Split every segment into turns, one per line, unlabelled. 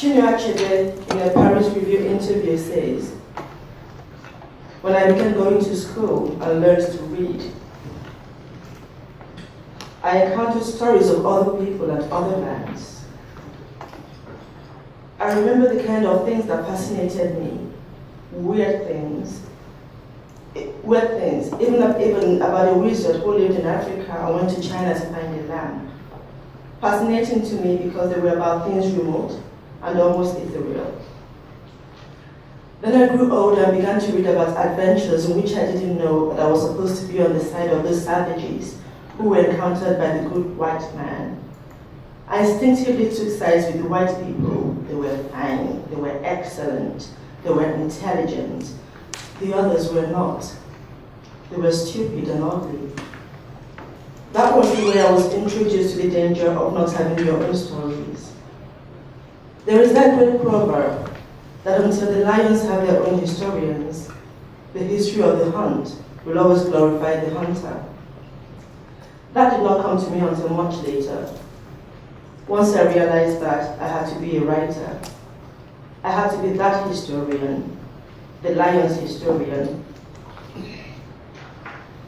Chika Unigwe, in a Paris Review interview, says, "When I began going to school and learned to read, I encountered stories of other people and other lands. I remember the kind of things that fascinated me, weird things, even about a wizard who lived in Africa and went to China to find a lamb. Fascinating to me because they were about things remote and almost ethereal. Then I grew older and began to read about adventures in which I didn't know that I was supposed to be on the side of those savages who were encountered by the good white man. I instinctively took sides with the white people. They were fine, they were excellent, they were intelligent. The others were not. They were stupid and ugly. That was the way I was introduced to the danger of not having your own stories. There is that great proverb that until the lions have their own historians, the history of the hunt will always glorify the hunter. That did not come to me until much later. Once I realized that I had to be a writer. I had to be that historian, the lion's historian.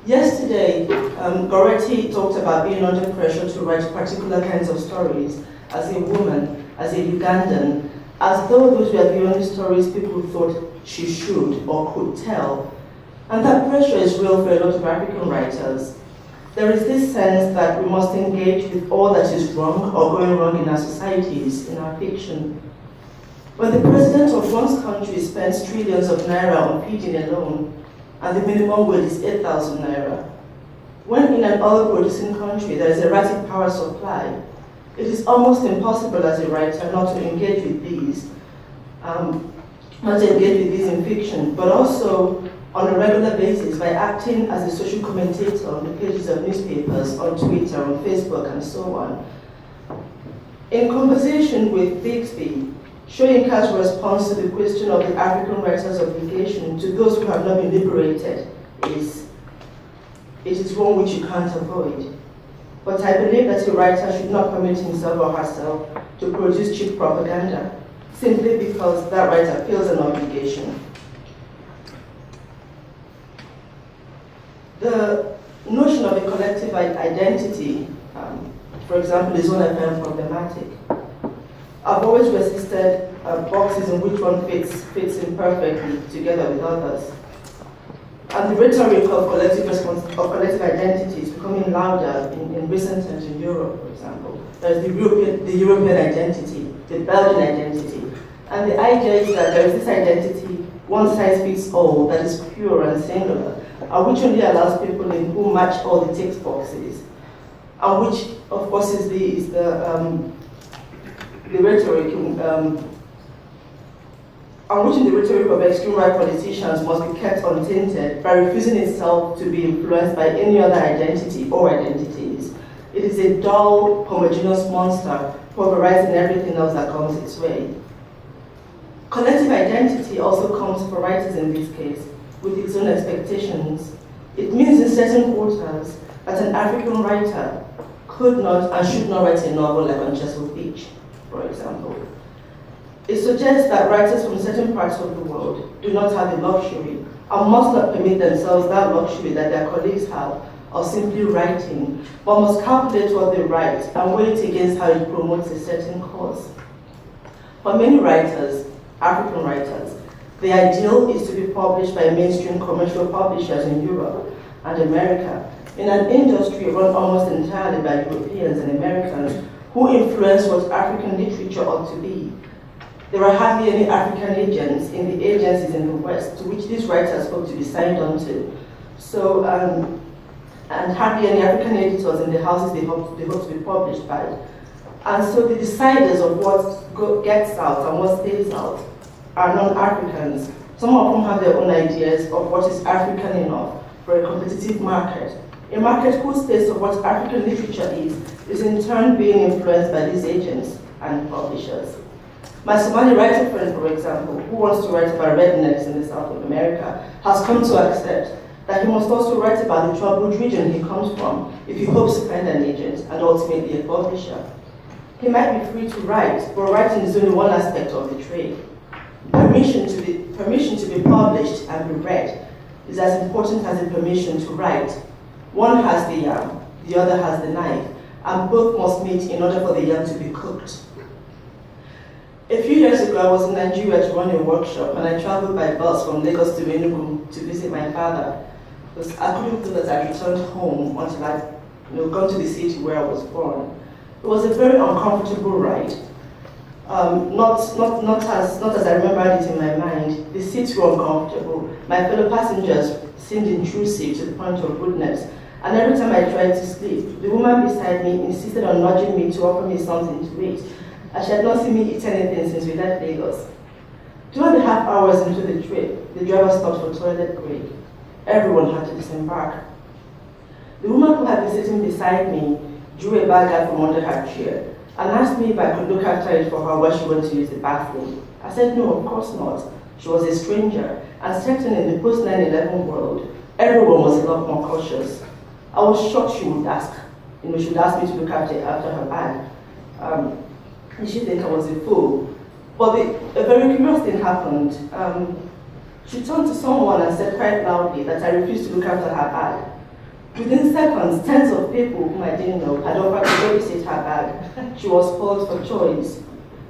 Yesterday, Goretti talked about being under pressure to write particular kinds of stories as a woman, as a Ugandan, as though those were the only stories people thought she should or could tell. And that pressure is real for a lot of African writers. There is this sense that we must engage with all that is wrong or going wrong in our societies, in our fiction. When the president of one's country spends trillions of naira on feeding alone, and the minimum wage is 8,000 naira, when in an oil-producing country there is a erratic power supply, it is almost impossible as a writer not to engage with these, in fiction, but also on a regular basis by acting as a social commentator on the pages of newspapers, on Twitter, on Facebook, and so on. In conversation with Bixby, Soyinka's response to the question of the African writer's obligation to those who have not been liberated is, it is one which you can't avoid. But I believe that a writer should not permit himself or herself to produce cheap propaganda, simply because that writer feels an obligation. The notion of a collective identity, for example, is one I find problematic. I've always resisted boxes in which one fits imperfectly together with others. And the rhetoric of collective identity is becoming louder in recent times in Europe, for example. There's the European identity, the Belgian identity. And the idea is that there is this identity, one size fits all, that is pure and singular, and which only allows people in who match all the tick boxes, and which, of course, is the rhetoric, and which in the rhetoric of extreme right politicians must be kept untainted by refusing itself to be influenced by any other identity or identities. It is a dull, homogeneous monster, pulverizing everything else that comes its way. Collective identity also comes for writers in this case, with its own expectations. It means in certain quarters that an African writer could not and should not write a novel like on Chesapeake Beach, for example. It suggests that writers from certain parts of the world do not have the luxury and must not permit themselves that luxury that their colleagues have of simply writing, but must calculate what they write and weigh it against how it promotes a certain cause. For many writers, African writers, the ideal is to be published by mainstream commercial publishers in Europe and America, in an industry run almost entirely by Europeans and Americans who influence what African literature ought to be. There are hardly any African agents in the agencies in the West to which these writers hope to be signed onto. So, and hardly any African editors in the houses they hope to be published by. And so the deciders of what gets out and what stays out are non-Africans, some of whom have their own ideas of what is African enough for a competitive market. A market whose taste of what African literature is in turn being influenced by these agents and publishers. My Somali writer friend, for example, who wants to write about rednecks in the south of America, has come to accept that he must also write about the troubled region he comes from if he hopes to find an agent and ultimately a publisher. He might be free to write, but writing is only one aspect of the trade. Permission to be published and be read is as important as the permission to write. One has the yam, the other has the knife, and both must meet in order for the yam to be cooked. A few years ago, I was in Nigeria to run a workshop, and I traveled by bus from Lagos to Enugu to visit my father, because I couldn't feel that I returned home until I'd gone to the city where I was born. It was a very uncomfortable ride. Not as I remembered it in my mind. The seats were uncomfortable. My fellow passengers seemed intrusive to the point of rudeness. And every time I tried to sleep, the woman beside me insisted on nudging me to offer me something to eat, as she had not seen me eat anything since we left Lagos. 2.5 hours into the trip, the driver stopped for toilet break. Everyone had to disembark. The woman who had been sitting beside me drew a bag out from under her chair and asked me if I could look after it for her while she went to use the bathroom. I said no, of course not. She was a stranger, and certain in the post-9/11 world, everyone was a lot more cautious. I was shocked she would ask. She would ask me to look after her bag. Did she think I was a fool? But a very curious thing happened. She turned to someone and said quite loudly that I refused to look after her bag. Within seconds, tens of people whom I didn't know had offered to babysit her bag. She was spoiled for choice.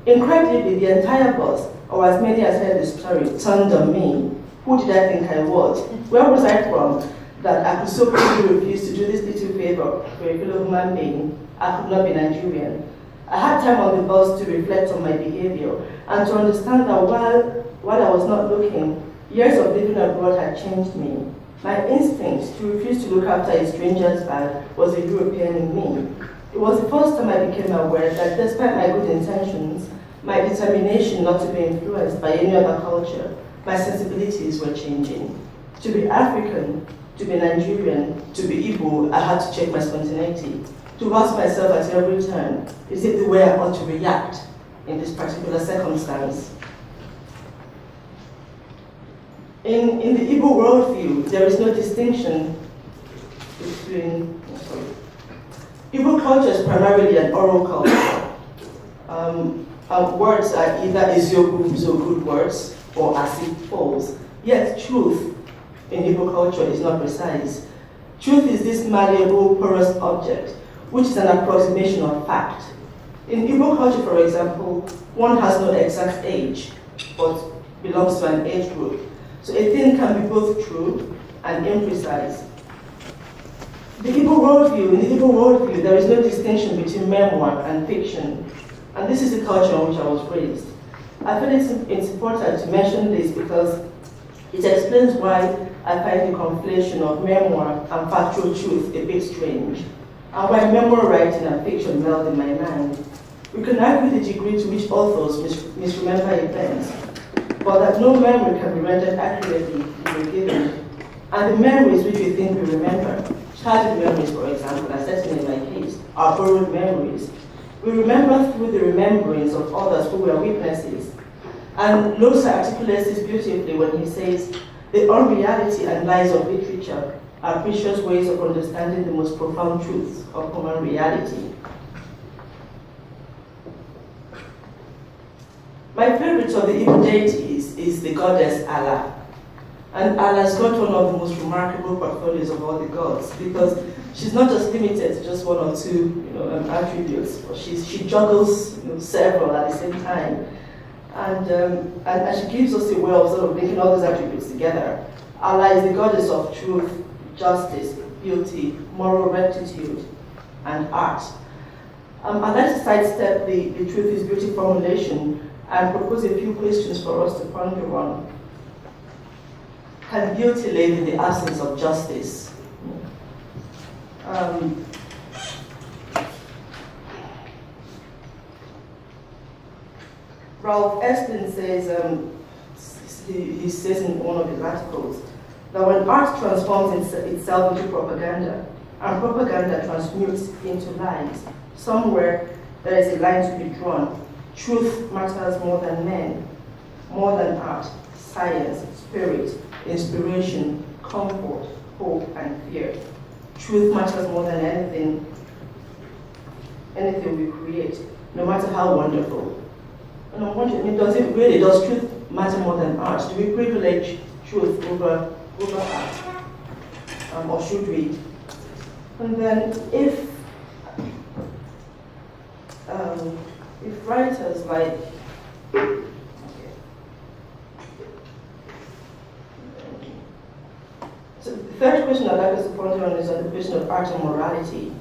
Incredibly, the entire bus, or as many as heard the story, turned on me. Who did I think I was? Where was I from that I could so quickly refuse to do this little favor for a fellow human being? I could not be Nigerian. I had time on the bus to reflect on my behavior and to understand that while I was not looking, years of living abroad had changed me. My instinct to refuse to look after a stranger's bag was a European in me. It was the first time I became aware that despite my good intentions, my determination not to be influenced by any other culture, my sensibilities were changing. To be African, to be Nigerian, to be Igbo, I had to check my spontaneity. To ask myself at every turn, is it the way I ought to react in this particular circumstance? In the Igbo worldview, there is no distinction between, Igbo culture is primarily an oral culture. Words are either eziogu, so good words, or as it falls. Yet truth in Igbo culture is not precise. Truth is this malleable, porous object, which is an approximation of fact. In Igbo culture, for example, one has no exact age, but belongs to an age group. So a thing can be both true and imprecise. In the Igbo worldview, there is no distinction between memoir and fiction. And this is the culture in which I was raised. I feel it's important to mention this because it explains why I find the conflation of memoir and factual truth a bit strange, and why memoir writing and fiction meld in my mind. We can argue the degree to which authors misremember events, but that no memory can be rendered accurately if you're given. And the memories which we think we remember, childhood memories, for example, as certainly in my case, are borrowed memories. We remember through the remembrance of others who were witnesses. And Losa articulates this beautifully when he says, the unreality and lies of literature are precious ways of understanding the most profound truths of human reality. My favorite of the Igbo deities is the goddess Allah. And Allah's got one of the most remarkable portfolios of all the gods, because she's not just limited to just one or two attributes, but she juggles several at the same time. And she gives us a way of sort of linking all those attributes together. Allah is the goddess of truth, justice, beauty, moral rectitude, and art. I'd like to sidestep the truth is beauty formulation and propose a few questions for us to ponder on. Can beauty live in the absence of justice? Ralph Epstein says, he says in one of his articles, that when art transforms itself into propaganda, and propaganda transmutes into lies, somewhere there is a line to be drawn. Truth matters more than men, more than art, science, spirit, inspiration, comfort, hope, and fear. Truth matters more than anything we create. no matter how wonderful. And I'm wondering, I mean, does truth matter more than art? Do we privilege truth over art? Or should we? And then if writers like, so the third question I'd like us to ponder on is on the question of art and morality.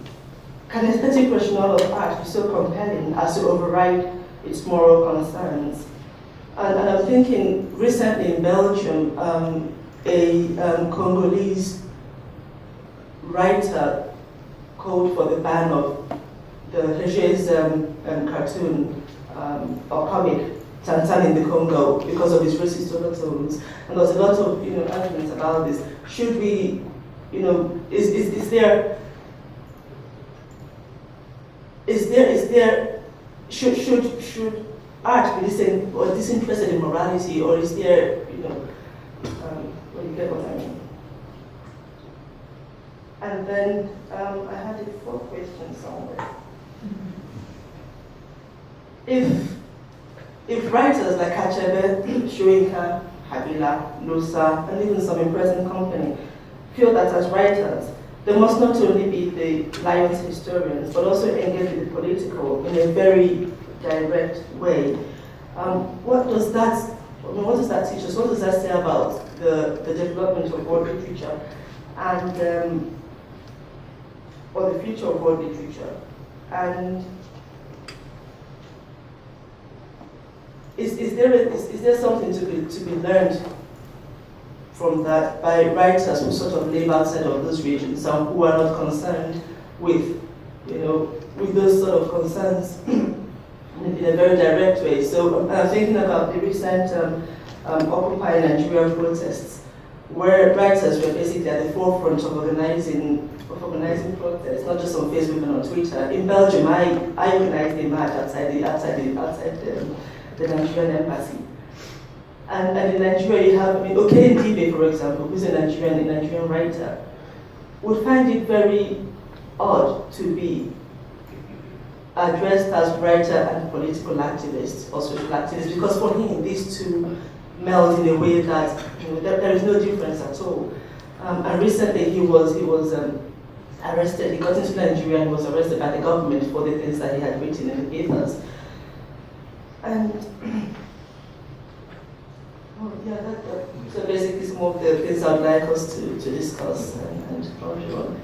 Can a aesthetic rationale of art be so compelling as to override its moral concerns? And I'm thinking recently in Belgium, a Congolese writer called for the ban of the Hergé's cartoon or comic Tantan in the Congo because of its racist overtones. And there's a lot of arguments about this. Should we, should art be disinterested in morality, or is there, when you get what I mean? And then I had a fourth question somewhere. If writers like Achebe, Shoinka, Habila, Lusa, and even some in present company feel that as writers, they must not only be the Lions historians, but also engage with the political in a very direct way. What does that teach us? What does that say about the development of world literature and or the future of world literature? And is there something to be learned from that by writers who sort of live outside of those regions and who are not concerned with those sort of concerns in a very direct way? So I'm thinking about the recent Occupy Nigeria protests, where writers were basically at the forefront of organizing protests, not just on Facebook and on Twitter. In Belgium, I organized a march outside the Nigerian embassy. And in Nigeria, you have, Oke Ndibe, for example, who's a Nigerian writer, would find it very odd to be addressed as writer and political activist or social activist, because for him, these two meld in a way that there is no difference at all. And recently, he was arrested. He got into Nigeria and was arrested by the government for the things that he had written in the papers. And so basically, some of the things I'd like us to discuss and carry on.